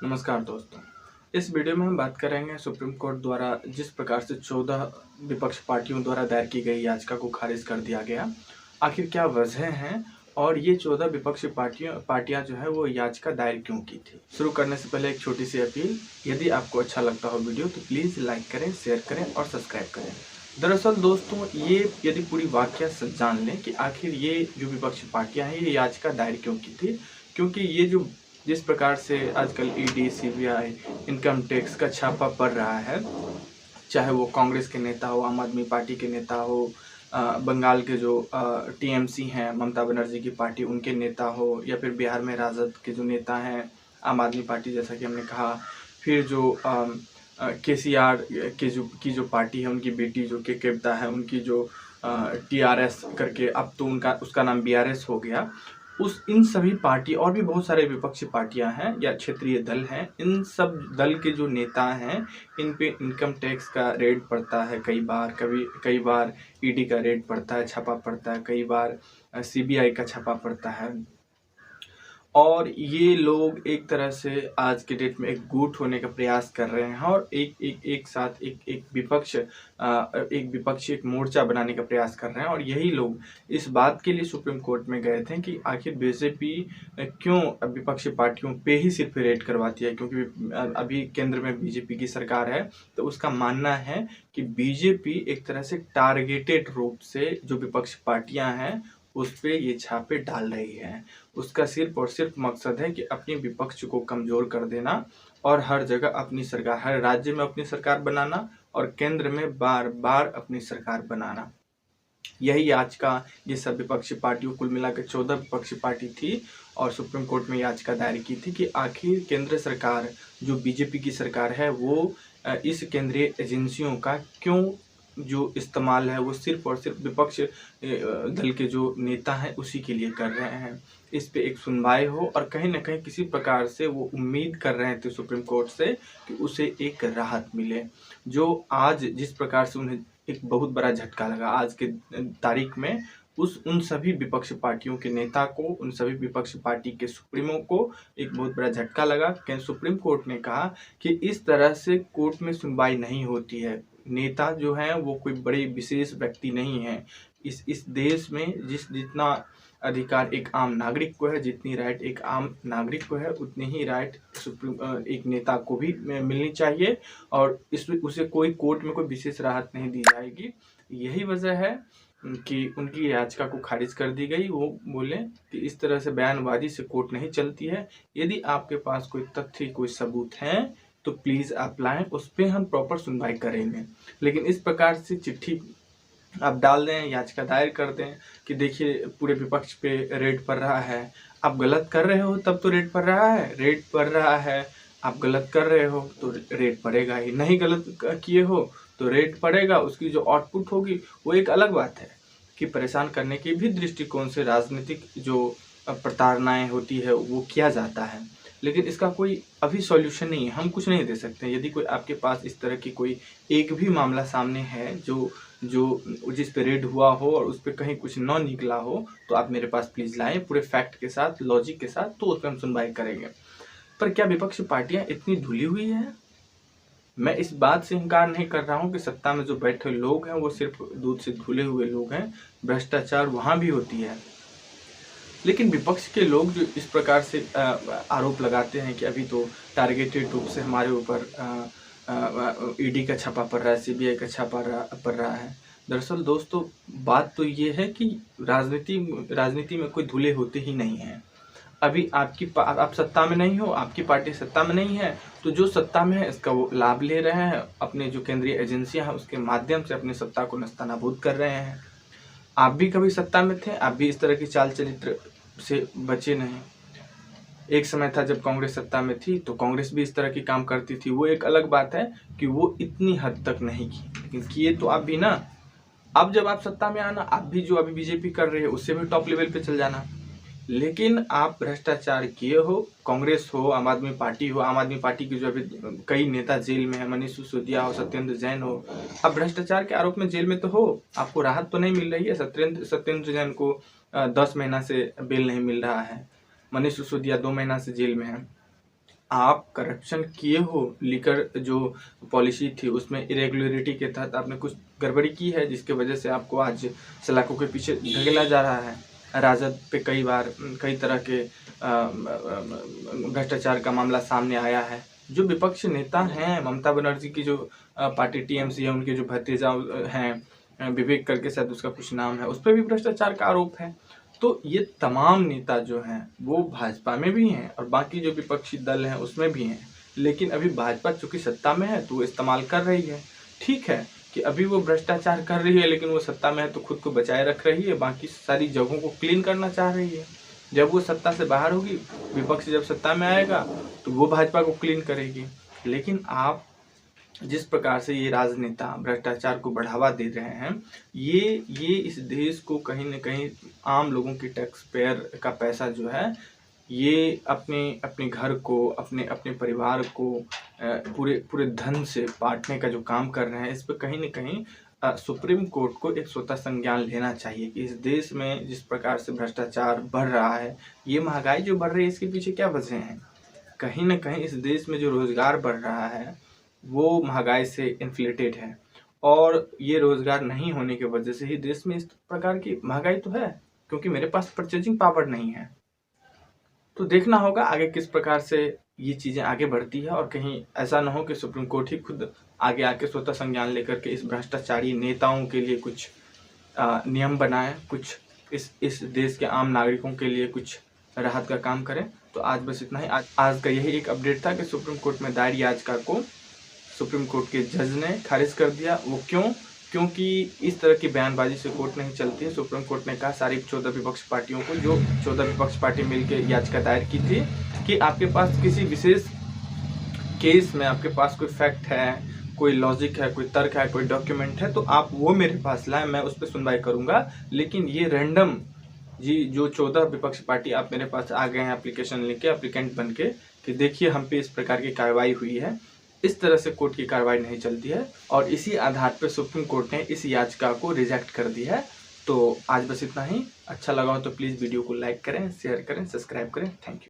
नमस्कार दोस्तों। इस वीडियो में हम बात करेंगे सुप्रीम कोर्ट द्वारा जिस प्रकार से 14 विपक्ष पार्टियों द्वारा दायर की गई याचिका को खारिज कर दिया गया, आखिर क्या वजह हैं और ये 14 विपक्षी पार्टियां जो है वो याचिका दायर क्यों की थी। शुरू करने से पहले एक छोटी सी अपील, यदि आपको अच्छा लगता हो वीडियो तो प्लीज़ लाइक करें, शेयर करें और सब्सक्राइब करें। दरअसल दोस्तों, ये यदि पूरी वाकया जान लें कि आखिर ये जो विपक्षी पार्टियां हैं ये याचिका दायर क्यों की थी, क्योंकि ये जो जिस प्रकार से आजकल ईडी, सीबीआई, इनकम टैक्स का छापा पड़ रहा है, चाहे वो कांग्रेस के नेता हो, आम आदमी पार्टी के नेता हो, बंगाल के जो टीएमसी हैं, ममता बनर्जी की पार्टी, उनके नेता हो, या फिर बिहार में राजद के जो नेता हैं, आम आदमी पार्टी जैसा कि हमने कहा, फिर जो केसीआर की जो पार्टी है, उनकी बेटी जो के केवता है, उनकी जो टीआरएस करके अब तो उसका नाम बीआरएस हो गया, इन सभी पार्टी और भी बहुत सारे विपक्षी पार्टियां हैं या क्षेत्रीय दल हैं, इन सब दल के जो नेता हैं, इन पे इनकम टैक्स का रेड पड़ता है। कई बार ईडी का रेड पड़ता है, छापा पड़ता है, कई बार सीबीआई का छापा पड़ता है। और ये लोग एक तरह से आज के डेट में एक गुट होने का प्रयास कर रहे हैं और एक साथ एक विपक्ष एक मोर्चा बनाने का प्रयास कर रहे हैं। और यही लोग इस बात के लिए सुप्रीम कोर्ट में गए थे कि आखिर बीजेपी क्यों विपक्षी पार्टियों पे ही सिर्फ रेड करवाती है, क्योंकि अभी केंद्र में बीजेपी की सरकार है। तो उसका मानना है कि बीजेपी एक तरह से टारगेटेड रूप से जो विपक्षी पार्टियां हैं उस पर ये छापे डाल रही है। उसका सिर्फ और सिर्फ मकसद है कि अपने विपक्ष को कमजोर कर देना और हर जगह अपनी सरकार, हर राज्य में अपनी सरकार बनाना और केंद्र में बार बार अपनी सरकार बनाना। यही याचिका ये सब विपक्षी पार्टियों कुल मिलाकर 14 विपक्षी पार्टी थी और सुप्रीम कोर्ट में याचिका दायर की थी कि आखिर केंद्र सरकार जो बीजेपी की सरकार है वो इस केंद्रीय एजेंसियों का क्यों जो इस्तेमाल है वो सिर्फ और सिर्फ विपक्ष दल के जो नेता हैं उसी के लिए कर रहे हैं। इस पे एक सुनवाई हो और कहीं ना कहीं किसी प्रकार से वो उम्मीद कर रहे थे सुप्रीम कोर्ट से कि उसे एक राहत मिले, जो आज जिस प्रकार से उन्हें एक बहुत बड़ा झटका लगा आज के तारीख में। उन सभी विपक्ष पार्टियों के नेता को, उन सभी विपक्ष पार्टी के सुप्रीमो को एक बहुत बड़ा झटका लगा कि सुप्रीम कोर्ट ने कहा कि इस तरह से कोर्ट में सुनवाई नहीं होती है। नेता जो है वो कोई बड़े विशेष व्यक्ति नहीं है। इस देश में जितना अधिकार एक आम नागरिक को है, जितनी राइट एक आम नागरिक को है, उतनी ही राइट एक नेता को भी मिलनी चाहिए और उसे कोई कोर्ट में कोई विशेष राहत नहीं दी जाएगी। यही वजह है कि उनकी याचिका को खारिज कर दी गई। वो बोले कि इस तरह से बयानबाजी से कोर्ट नहीं चलती है। यदि आपके पास कोई तथ्य, कोई सबूत है तो प्लीज़ आप लाएं, उस पर हम प्रॉपर सुनवाई करेंगे। लेकिन इस प्रकार से चिट्ठी आप डाल दें, याचिका दायर कर दें कि देखिए पूरे विपक्ष पे रेड पड़ रहा है, आप गलत कर रहे हो तब तो रेड पड़ रहा है, रेड पड़ रहा है, आप गलत कर रहे हो तो रेड पड़ेगा ही, नहीं गलत किए हो तो रेड पड़ेगा। उसकी जो आउटपुट होगी वो एक अलग बात है कि परेशान करने के भी दृष्टिकोण से राजनीतिक जो प्रताड़नाएं होती है वो किया जाता है, लेकिन इसका कोई अभी सॉल्यूशन नहीं है, हम कुछ नहीं दे सकते। यदि कोई आपके पास इस तरह की कोई एक भी मामला सामने है जो जिस पे रेड हुआ हो और उस पर कहीं कुछ न निकला हो तो आप मेरे पास प्लीज़ लाएं पूरे फैक्ट के साथ, लॉजिक के साथ, तो उस पर हम सुनवाई करेंगे। पर क्या विपक्षी पार्टियां इतनी धुली हुई है? मैं इस बात से इनकार नहीं कर रहा हूं कि सत्ता में जो बैठे लोग हैं वो सिर्फ दूध से धुले हुए लोग हैं, भ्रष्टाचार वहां भी होती है। लेकिन विपक्ष के लोग जो इस प्रकार से आरोप लगाते हैं कि अभी तो टारगेटेड रूप से हमारे ऊपर ईडी का छापा पड़ रहा है, सीबीआई का छापा पड़ रहा है। दरअसल दोस्तों, बात तो ये है कि राजनीति में कोई धुले होते ही नहीं हैं। अभी आप सत्ता में नहीं हो, आपकी पार्टी सत्ता में नहीं है, तो जो सत्ता में है इसका वो लाभ ले रहे हैं, अपने जो केंद्रीय एजेंसियां हैं उसके माध्यम से अपनी सत्ता को नस्तानाबूद कर रहे हैं। आप भी कभी सत्ता में थे, आप भी इस तरह की चाल चरित्र से बचे नहीं। एक समय था जब कांग्रेस सत्ता में थी तो कांग्रेस भी इस तरह की काम करती थी, वो एक अलग बात है कि वो इतनी हद तक नहीं की, लेकिन किए तो आप भी ना। अब जब आप सत्ता में आना, आप भी जो अभी बीजेपी कर रही है उससे भी टॉप लेवल पे चल जाना। लेकिन आप भ्रष्टाचार किए हो, कांग्रेस हो, आम आदमी पार्टी हो, आम आदमी पार्टी के जो अभी कई नेता जेल में है, मनीष सिसोदिया हो, सत्येंद्र जैन हो, अब भ्रष्टाचार के आरोप में जेल में तो हो, आपको राहत तो नहीं मिल रही है। सत्येंद्र जैन को 10 महीना से बेल नहीं मिल रहा है, मनीष सिसोदिया 2 महीना से जेल में है। आप करप्शन किए हो, लीकर जो पॉलिसी थी उसमें इरेगुलरिटी के तहत आपने कुछ गड़बड़ी की है, जिसके वजह से आपको आज सलाखों के पीछे धकेला जा रहा है। राजद पे कई बार कई तरह के भ्रष्टाचार का मामला सामने आया है। जो विपक्ष नेता हैं, ममता बनर्जी की जो पार्टी टीएमसी है, उनके जो भतीजा हैं, विवेक करके शायद उसका कुछ नाम है, उस पर भी भ्रष्टाचार का आरोप है। तो ये तमाम नेता जो हैं वो भाजपा में भी हैं और बाकी जो विपक्षी दल हैं उसमें भी हैं, लेकिन अभी भाजपा चूंकि सत्ता में है तो वो इस्तेमाल कर रही है। ठीक है कि अभी वो भ्रष्टाचार कर रही है, लेकिन वो सत्ता में है तो खुद को बचाए रख रही है, बाकी सारी जगहों को क्लीन करना चाह रही है। जब वो सत्ता से बाहर होगी, विपक्ष जब सत्ता में आएगा तो वो भाजपा को क्लीन करेगी। लेकिन आप जिस प्रकार से ये राजनेता भ्रष्टाचार को बढ़ावा दे रहे हैं, ये इस देश को कहीं न कहीं आम लोगों की टैक्स पेयर का पैसा जो है, ये अपने घर को, अपने परिवार को पूरे धन से बांटने का जो काम कर रहे हैं, इस पे कहीं न कहीं सुप्रीम कोर्ट को एक स्वतः संज्ञान लेना चाहिए कि इस देश में जिस प्रकार से भ्रष्टाचार बढ़ रहा है, ये महंगाई जो बढ़ रही है, इसके पीछे क्या वजह है? कहीं न कहीं इस देश में जो रोजगार बढ़ रहा है वो महंगाई से इन्फ्लेटेड है, और ये रोजगार नहीं होने की वजह से ही देश में इस प्रकार की महंगाई तो है, क्योंकि मेरे पास परचेजिंग पावर नहीं है। तो देखना होगा आगे किस प्रकार से ये चीज़ें आगे बढ़ती है, और कहीं ऐसा ना हो कि सुप्रीम कोर्ट ही खुद आगे आके स्वतः संज्ञान लेकर के इस भ्रष्टाचारी नेताओं के लिए कुछ नियम बनाए, कुछ इस देश के आम नागरिकों के लिए कुछ राहत का काम करें। तो आज बस इतना ही। आज का यही एक अपडेट था कि सुप्रीम कोर्ट में दायर याचिका को सुप्रीम कोर्ट के जज ने खारिज कर दिया। वो क्योंकि इस तरह की बयानबाजी से कोर्ट नहीं चलती है। सुप्रीम कोर्ट ने कहा सारी 14 विपक्ष पार्टियों को, जो 14 विपक्ष पार्टी मिलकर याचिका दायर की थी कि आपके पास किसी विशेष केस में आपके पास कोई फैक्ट है, कोई लॉजिक है, कोई तर्क है, कोई डॉक्यूमेंट है, तो आप वो मेरे पास लाएं, मैं उस पर सुनवाई करूंगा। लेकिन ये रैंडम जो 14 विपक्ष पार्टी आप मेरे पास आ गए हैं एप्लीकेशन लेके, एप्लीकेंट बन के, कि देखिए हम पे इस प्रकार की कार्रवाई हुई है, इस तरह से कोर्ट की कार्रवाई नहीं चलती है। और इसी आधार पर सुप्रीम कोर्ट ने इस याचिका को रिजेक्ट कर दी है। तो आज बस इतना ही। अच्छा लगा हो तो प्लीज़ वीडियो को लाइक करें, शेयर करें, सब्सक्राइब करें। Thank you.